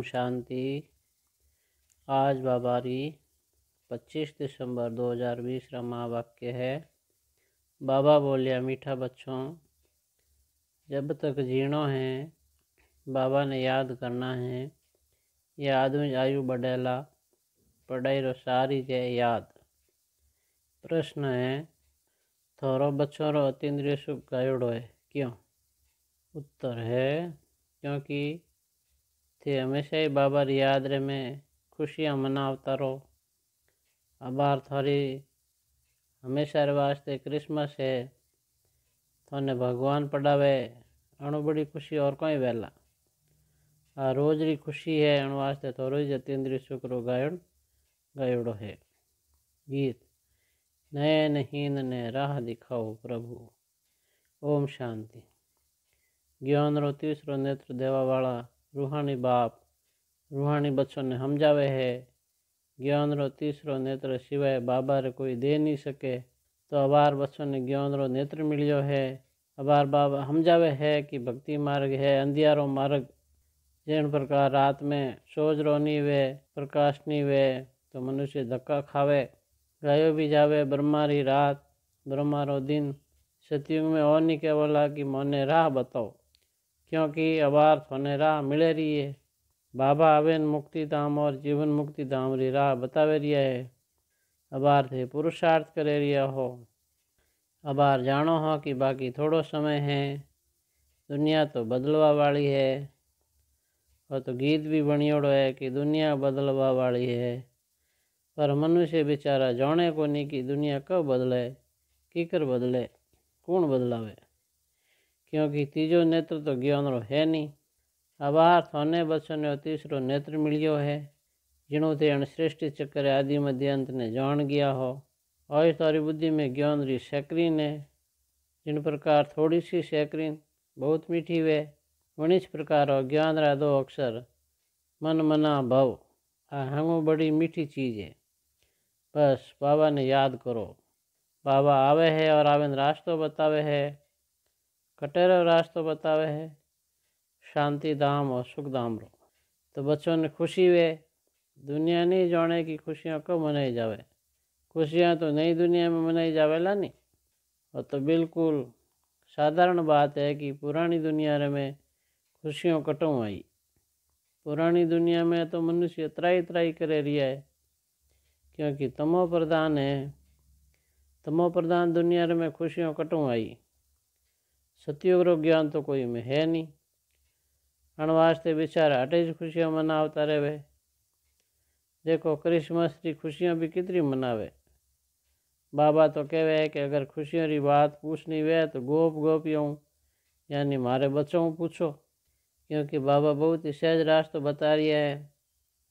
शांति। आज बाबारी 25 दिसंबर 2020 रा महावाक्य है। बाबा बोलिया, मीठा बच्चों, जब तक जीणो है बाबा ने याद करना है। ये आदमी आयु बढ़ेला पढ़ाई रो सारी जे याद। प्रश्न है, थोरो बच्चों रो अतीन्द्रिय सुख गायोड़ो है, क्यों? उत्तर है, क्योंकि थे हमेशा ही बाबा री याद रे में खुशियाँ मनावता रहो। अबार थारी हमेशा रे वास्ते क्रिसमस है, थोने भगवान पढ़ावे, अणु बड़ी खुशी और कोई वेला। आ रोज री खुशी है, अणु वास्ते थोरो ही अतीन्द्रिय सुख रो गायोड़ो है। गीत। नयन हीन ने राह दिखाओ प्रभु। ओम शांति। ज्ञान रो तीसरो नेत्र देवा वाला रूहानी बाप रूहानी बच्चों ने समझावे है। ज्ञान रो तीसरो नेत्र सिवाय बाबा रे कोई दे नहीं सके। तो अबार बच्चों ने ज्ञान रो नेत्र मिलियो है। अबार बाबा समझावे है कि भक्ति मार्ग है अंधियारो मार्ग। जिन प्रकार रात में सोज रो नहीं वे, प्रकाश नहीं वे, तो मनुष्य धक्का खावे, गायो भी जावे। ब्रह्मा री रात, ब्रह्मा रो दिन। सतयुग में और नहीं केवला कि मोने राह बताओ, क्योंकि अबार थोने राह मिले रही है। बाबा आवेन मुक्ति धाम और जीवन मुक्ति धाम री राह बतावे रिया है। अबार थे पुरुषार्थ करे रिया हो। अबार जानो हो कि बाकी थोड़ो समय है, दुनिया तो बदलवा वाली है। और तो गीत भी बनियोड़ो है कि दुनिया बदलवा वाली है। पर मनुष्य बेचारा जाने को नहीं कि दुनिया कब बदले, कीकर बदले, कौन बदलावे, क्योंकि तीजो नेत्र तो ज्ञान रो है नहीं। अबार थोने बच्चों ने तीसरो नेत्र मिलियो है, जिणों थे अण सृष्टि चक्कर आदि मध्य अंत ने जान गया हो। और तारी बुद्धि में ज्ञान री सैकरीन है, जिन प्रकार थोड़ी सी सैकरीन बहुत मीठी वे, वनिच प्रकार ज्ञान रा दो अक्षर मन मना भव, आ हंगो बड़ी मीठी चीज है। बस बाबा ने याद करो। बाबा आवे है और आवेन रास्तो बतावे है, कटेरो रास्तो बतावे है, शांति धाम और सुख धाम रो। तो बच्चों ने खुशी वे, दुनिया नहीं जाने की खुशियाँ कब मनाई जावे। खुशियाँ तो नई दुनिया में मनाई जावेला नहीं। और तो बिल्कुल साधारण बात है कि पुरानी दुनिया में खुशियों कटों आई। पुरानी दुनिया में तो मनुष्य त्राई त्राई करे रिया है, क्योंकि तमो प्रधान है। तमो प्रधान दुनिया में खुशियों कटों आई। सतयुग रो ज्ञान तो कोई में है नहीं। अण वास्ते बेचारा अटे ज खुशियाँ मनावता रहे। देखो क्रिसमस की खुशियाँ भी कितनी मनावे। बाबा तो कहवे है कि अगर खुशियों री बात पूछनी वे तो गोप गोपियों यानी मारे बच्चों पूछो, क्योंकि बाबा बहुत ही सहज रास्ता बता रही है।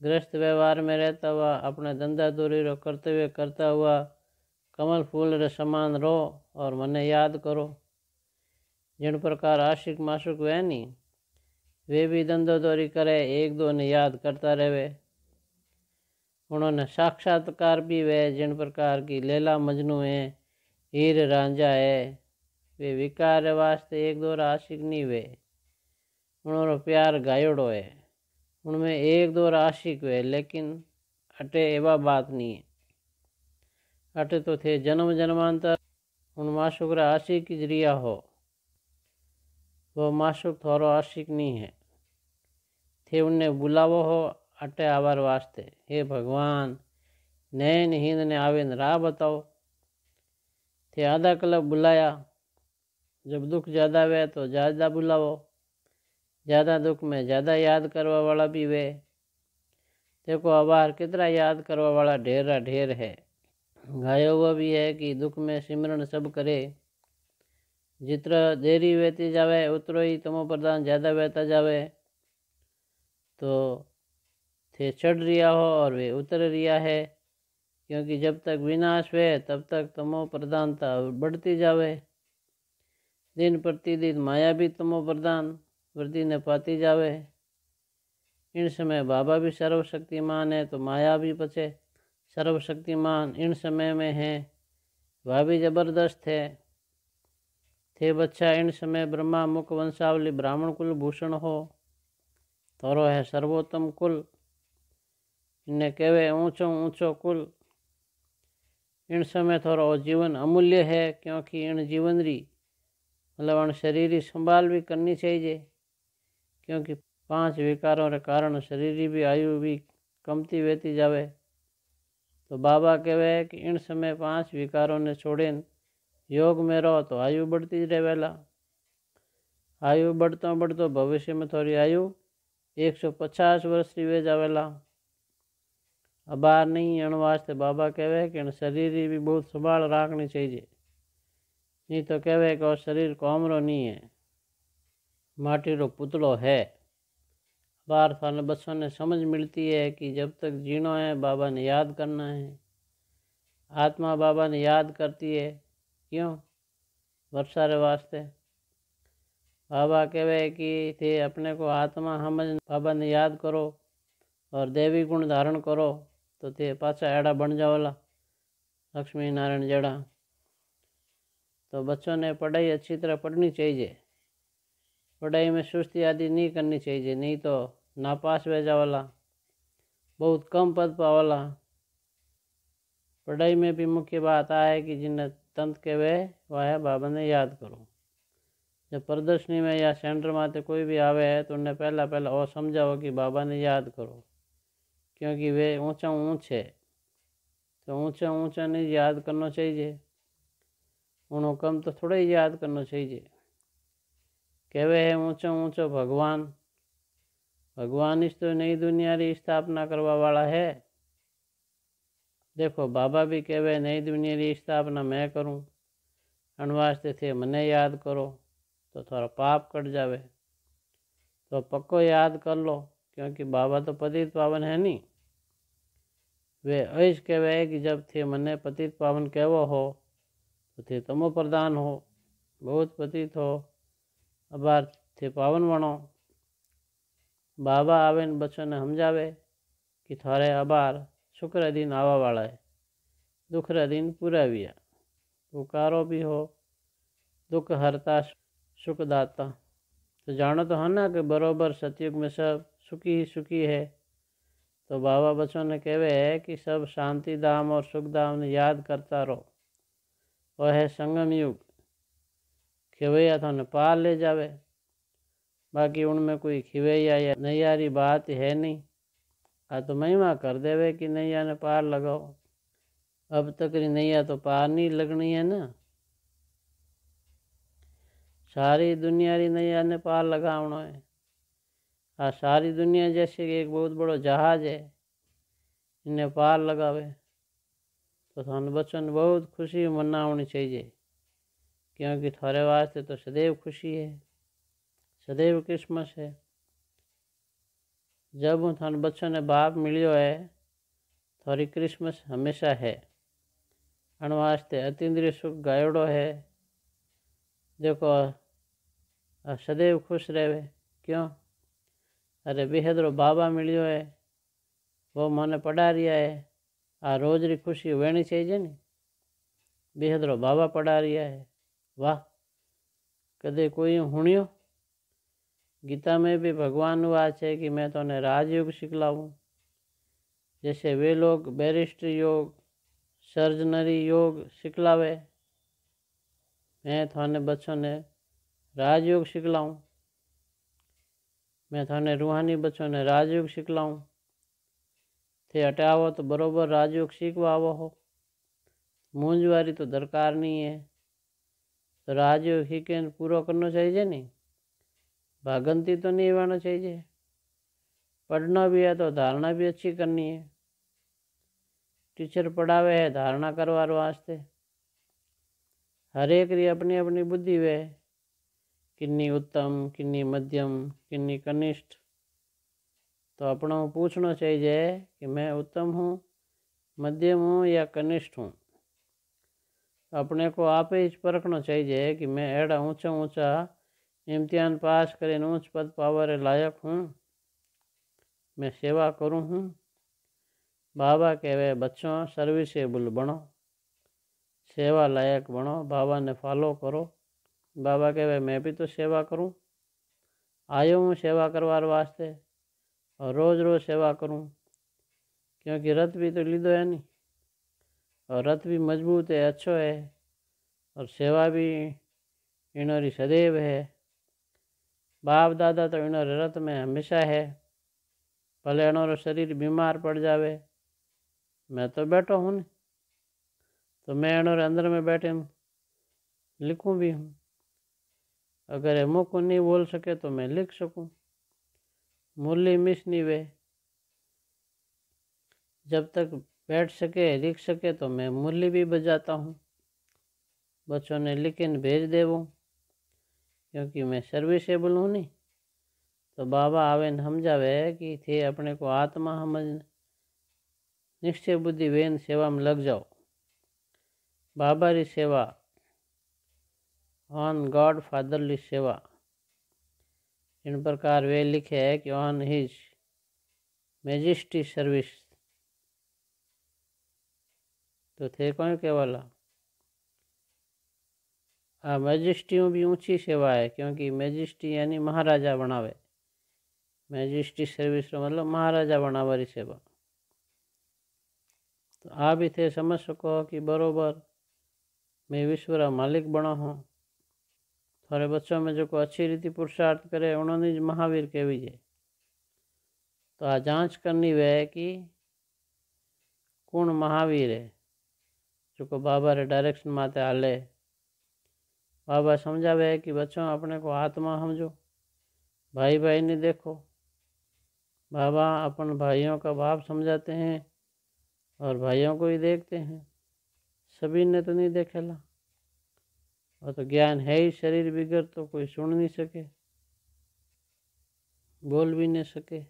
गृहस्थ व्यवहार में रहता हुआ, अपने धंधा दूरी रो कर्तव्य करता हुआ कमल फूल रे समान रहो और मने याद करो। जिन प्रकार आशिक माशुक वे नहीं, वे भी धंधो दौरी करे, एक दो ने याद करता रहे। उन्होंने साक्षात्कार भी वे, जिन प्रकार की लैला मजनू है, हीर रांझा है। वे विकार वास्ते एक दो आशिक नहीं वे, उन्होंने प्यार गायोड़ो है। उनमें एक दो आशिक वे, लेकिन अटे एवा बात नहीं है। अटे तो थे जन्म जन्मांतर उन माशुक रा आशिक ही रिया हो। वो माशुक थोरो आशिक नहीं है। थे उन्हें बुलावो हो अटे आवार वास्ते, हे भगवान नैन हींद ने आवेन राह बताओ। थे आधा कलाक बुलाया, जब दुख ज़्यादा वे तो ज़्यादा बुलावो, ज़्यादा दुख में ज़्यादा याद करवा वाला भी वे। देखो अबार कितना याद करवा वाला ढेरा ढेर है। गायो हुआ भी है कि दुख में सिमरन सब करे। जितना देरी वेती जावे उतरो ही तमो प्रधान ज़्यादा वेता जावे। तो थे चढ़ रिया हो और वे उतर रिया है, क्योंकि जब तक विनाश वे तब तक तमो प्रधानता बढ़ती जावे। दिन प्रतिदिन माया भी तमो प्रधान वृद्धि ने पाती जावे। इन समय बाबा भी सर्वशक्तिमान है, तो माया भी पचे सर्वशक्तिमान इन समय में है, वह भी जबरदस्त है। थे बच्चा इन समय ब्रह्मा मुख वंशावली ब्राह्मण कुल भूषण हो। थारो है सर्वोत्तम कुल। इन्हें कहवे ऊंचो ऊंचो कुल। इन समय थारो जीवन अमूल्य है, क्योंकि इन जीवन री मतलब इन शरीर की संभाल भी करनी चाहिए, क्योंकि 5 विकारों के कारण शरीर की भी आयु भी कमती वेती जावे। तो बाबा कहवे कि इन समय 5 विकारों ने छोड़े योग में रहो तो आयु बढ़ती रहेला। आयु बढ़तो बढ़तो भविष्य में थोड़ी आयु 150 वर्ष की वे जावेला। अबार नहीं अण वास्ते बाबा कहवे कि इन शरीर की भी बहुत संभाल रखनी चाहिए, नहीं तो कहवे कि शरीर कोमरो नहीं है, माटी रो पुतलो है। बार थाने बच्चों ने समझ मिलती है कि जब तक जीनो है बाबा ने याद करना है। आत्मा बाबा ने याद करती है, क्यों? वर्षा रे वास्ते। बाबा कहवे कि थे अपने को आत्मा समझ बाबा ने याद करो और देवी गुण धारण करो तो थे पाछा एड़ा बन जावला लक्ष्मी नारायण जड़ा। तो बच्चों ने पढ़ाई अच्छी तरह पढ़नी चाहिए, पढ़ाई में सुस्ती आदि नहीं करनी चाहिए, नहीं तो नापास हो जावला, बहुत कम पद पावला। पढ़ाई में भी मुख्य बात आए कि जिन्हें तंत कहवे वह बाबा ने याद करो। जब प्रदर्शनी में या सेंटर में कोई भी आवे है तो उन्हें पहला वो समझाओ कि बाबा ने याद करो, क्योंकि वे ऊंचा ऊंच है। तो ऊंचा ऊंचा नहीं याद करना चाहिए, उन्हों कम तो थोड़ा ही याद करना चाहिए। कहवे है ऊंचा ऊंचो भगवान। भगवान इस तो नई दुनिया की स्थापना करवा वाला है। देखो बाबा भी कहवे नई दुनिया की स्थापना मैं करूं, अन वास्ते थे मने याद करो तो थोड़ा पाप कट जावे। तो पक्को याद कर लो, क्योंकि बाबा तो पतित पावन है नहीं। वे ऐस कहवे कि जब थे मने पतित पावन कहवो हो तो थे तमो प्रधान हो, बहुत पतित हो, अबार थे पावन बनो। बाबा आवे न बच्चों ने समझावे कि थारे अबार शुक्र दिन आवा वाला है, दुख रा दिन पूरा भी है। पुकारो भी हो, दुख हरता सुखदाता। तो जानो तो है ना कि बरोबर सतयुग में सब सुखी ही सुखी है। तो बाबा बच्चों ने कहवे है कि सब शांति धाम और सुख धाम ने याद करता रहो। वह है संगम युग, खिवैया थाने पार ले जावे। बाकी उनमें कोई खिवैया या नैया री बात है नहीं। आ तो महिमा कर देवे कि नैया ने पार लगाओ। अब तक री नैया तो पार नहीं लगनी है ना, सारी दुनिया री नैया ने पार लगावना है। आ सारी दुनिया जैसे कि एक बहुत बड़ो जहाज है, इन्हें पार लगावे तो थाने बच्चों ने बहुत खुशी मनावनी चाहिए, क्योंकि थारे वास्ते तो सदैव खुशी है, सदैव क्रिसमस है। जब हूँ थाने बच्चों ने बाप मिलियो है थारी क्रिसमस हमेशा है। अन वास्ते अतीन्द्रिय सुख गायोड़ो है। देखो सदैव खुश रहे, क्यों? अरे बेहदरो बाबा मिलियो है, वो मने पढ़ा रिया है, आ रोज री खुशी वेणी चाहिए नी। बेहदरो बाबा पढ़ा रिया है, वाह। कदे कोई हुणियो? गीता में भी भगवान वाच है कि मैं तोने राजयोग सिखलाऊं। जैसे वे लोग बैरिस्टर योग, सर्जनरी योग सिखलावे, मैं थाने बच्चों ने राजयोग सिखलाऊं। मैं थाने रूहानी बच्चों ने राजयोग सिखलाऊं। थे हटावो तो बरोबर राजयोग सीखवा आवो हो, मूंझवारी तो दरकार नहीं है। तो राजयोग सीखे पूरा करना चाहिए नहीं, भागंती तो नहीं होना चाहिए। पढ़ना भी है तो धारणा भी अच्छी करनी है। टीचर पढ़ावे है धारणा करवार वास्ते। हर एक री अपनी अपनी बुद्धि वे, किन्नी उत्तम किन्नी मध्यम किन्नी कनिष्ठ। तो अपना पूछना चाहिए कि मैं उत्तम हूँ, मध्यम हूँ या कनिष्ठ हूँ। अपने को आप ही परखना चाहिए कि मैं एड़ा ऊंचा ऊंचा इम्तिहान पास करें ऊंच पद पावर लायक हूँ, मैं सेवा करूँ हूँ। बाबा कहवे बच्चों सर्विसेबल बनो, सेवा लायक बनो, बाबा ने फॉलो करो। बाबा कहवे मैं भी तो सेवा करूँ, आयो हूँ सेवा करवार वास्ते। और रोज़ रोज़ सेवा करूं, क्योंकि रथ भी तो लीधो है नहीं, और रथ भी मजबूत है, अच्छो है, और सेवा भी इनोरी सदैव है। बाप दादा तो इनोरे रथ में हमेशा है, भले इनोरो शरीर बीमार पड़ जावे, मैं तो बैठो हूँ, तो मैं इनोरे अंदर में बैठे लिखूं भी हूँ। अगर मुख नहीं बोल सके तो मैं लिख सकूं। मुरली मिस नहीं वे, जब तक बैठ सके लिख सके तो मैं मुरली भी बजाता हूँ। बच्चों ने लिखिन भेज देवो, क्योंकि मैं सर्विसेबल हूँ नहीं। तो बाबा आवे न समझावे कि थे अपने को आत्मा समझ, निश्चय बुद्धि वेन सेवा में लग जाओ। बाबा री सेवा, ऑन गॉड फादरली सेवा, इन प्रकार वे लिखे है कि ऑन हिज मैजेस्टी सर्विस। तो थे कौन केवला आ मैजेस्टी भी ऊंची सेवा है, क्योंकि मैजेस्टी यानी महाराजा बनावे। मैजेस्टी सर्विस मतलब महाराजा बनावारी सेवा। तो आ भी थे समझ सको कि बरोबर मैं विश्व रा मालिक बना हूँ। थारे बच्चों में जो को अच्छी रीति पुरुषार्थ करे उन्होंने महावीर कहवी है। तो आ जांच करनी वे कि कौन महावीर है जो को बाबा रे डायरेक्शन माते हाले। बाबा समझावे कि बच्चों अपने को आत्मा समझो, भाई भाई ने देखो। बाबा अपन भाइयों का भाव समझाते हैं और भाइयों को ही देखते हैं, सभी ने तो नहीं देखेला। और तो ज्ञान है ही शरीर बिगर तो कोई सुन नहीं सके, बोल भी नहीं सके।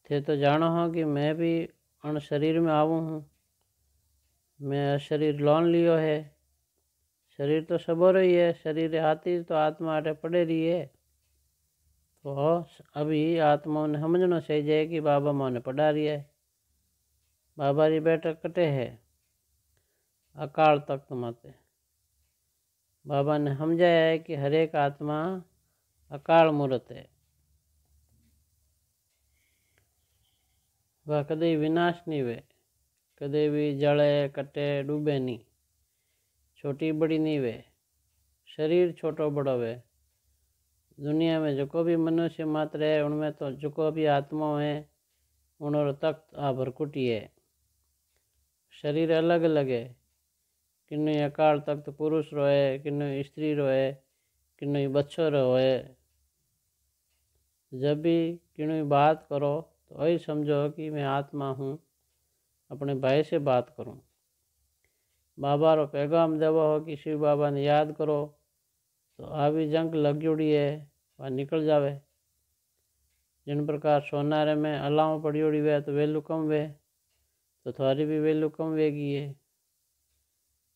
थे तो जानो हो कि मैं भी अण शरीर में आवू हूँ, मैं शरीर लोन लियो है। शरीर तो सबोरो ही है, शरीर हाथी तो आत्मा आटे पड़े रही है। तो अभी आत्मा ने समझना चाहिए कि बाबा मोने पढ़ा रही है। बाबा री बैठक कटे है अकाल तख्त माते। बाबा ने समझाया है कि हर एक आत्मा अकाल मूर्त है, वह कदे विनाश नहीं वे, कदे भी जले कटे डूबे नहीं, छोटी बड़ी नहीं वे। शरीर छोटो बड़ो वे। दुनिया में जो को भी मनुष्य मात्र है उनमें तो जो को भी आत्मा है उन्होंने तख्त आ भरकुटी है। शरीर अलग अलग है, किन्नु अकाल तख्त पुरुष रोए, किन्नु स्त्री रोए, किन्नु बच्चो रोए। जब भी किन्नु बात करो तो वही समझो कि मैं आत्मा हूँ, अपने भाई से बात करूँ। बाबा रो पैगाम देवो हो कि शिव बाबा ने याद करो, तो आ भी जंग लग जुड़ी है वह निकल जावे। जिन प्रकार सोनारे में अलाव पड़ी उड़ी वे तो वेलू कम वे, तो थारी भी वैल्यू कम वेगी है।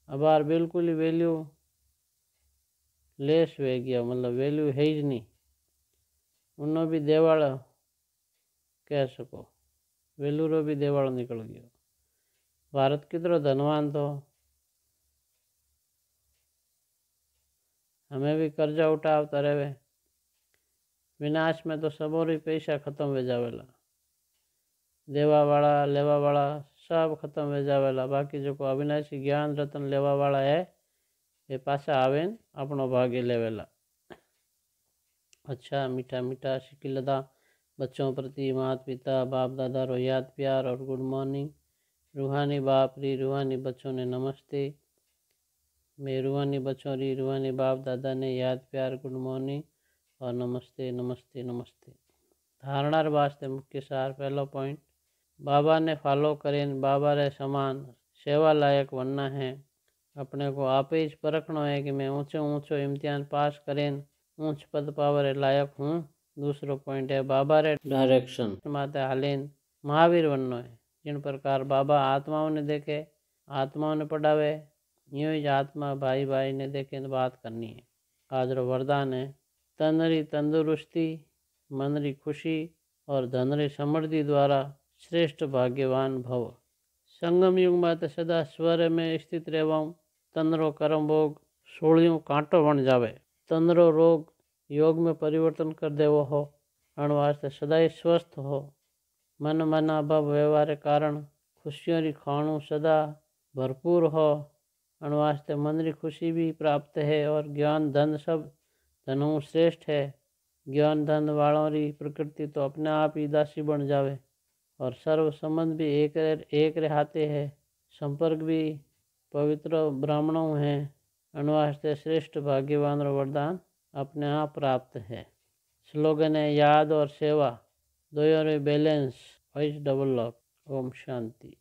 अबार बिल्कुल ही वैल्यू लेस वे गया, मतलब वैल्यू है ही नहीं। उन्हों भी देवाड़ा कह सको, वैल्यू रो भी देवाड़ा निकल गया। भारत कितरो धनवान तो हमें भी कर्जा उठावता रहे। विनाश में तो सबों ही पैसा खत्म हो जावेला, देवा वाला लेवा वाला सब खत्म हो जावेला। बाकी जो को अविनाशी ज्ञान रतन लेवा वाला है ये पासा आवे अपनो भाग्य लेवेला। अच्छा मीठा मीठा शिकिलदा बच्चों प्रति माता पिता बाप दादा रो याद प्यार और गुड मॉर्निंग। रूहानी बाप री रूहानी बच्चों ने नमस्ते। मैं रूहानी बच्चों री रूहानी बाप दादा ने याद प्यार गुड मॉर्निंग और नमस्ते नमस्ते नमस्ते। धारणा वास्ते मुख्य सार पहला पॉइंट, बाबा ने फॉलो करें बाबा रे समान सेवा लायक बनना है। अपने को आप ही परखना है कि मैं ऊंचो ऊंचो इम्तिहान पास करें ऊंच पद पावर लायक हूँ। दूसरो पॉइंट है बाबा रे डायरेक्शन माते हालेन महावीर बनना है। जिन प्रकार बाबा आत्माओं ने देखे आत्माओं ने पढ़ावे, यूं ही आत्मा भाई भाई ने देखे तो बात करनी है। आज रो वरदान है, तन री तंदुरुस्ती, मन री खुशी और धन री समृद्धि द्वारा श्रेष्ठ भाग्यवान भव। संगम युग में तो सदा स्वर में स्थित रहवाऊँ। तनरो कर्म भोग सोलियों कांटो बन जावे। तनरो रोग योग में परिवर्तन कर देवो हो। अण वास्ते सदाई स्वस्थ हो। मन मना भव व्यवहार के कारण खुशियों री खाणु सदा भरपूर हो। अण वास्ते मन री खुशी भी प्राप्त है और ज्ञान धन सब धनों श्रेष्ठ है। ज्ञान धन वालों री प्रकृति तो अपने आप ही दासी बन जावे और सर्व संबंध भी एक रहते है। संपर्क भी पवित्र ब्राह्मणों हैं। अण वास्ते श्रेष्ठ भाग्यवान रो वरदान अपने आप प्राप्त है। स्लोगन है याद और सेवा दोनों रे balance wise double lock. Om Shanti.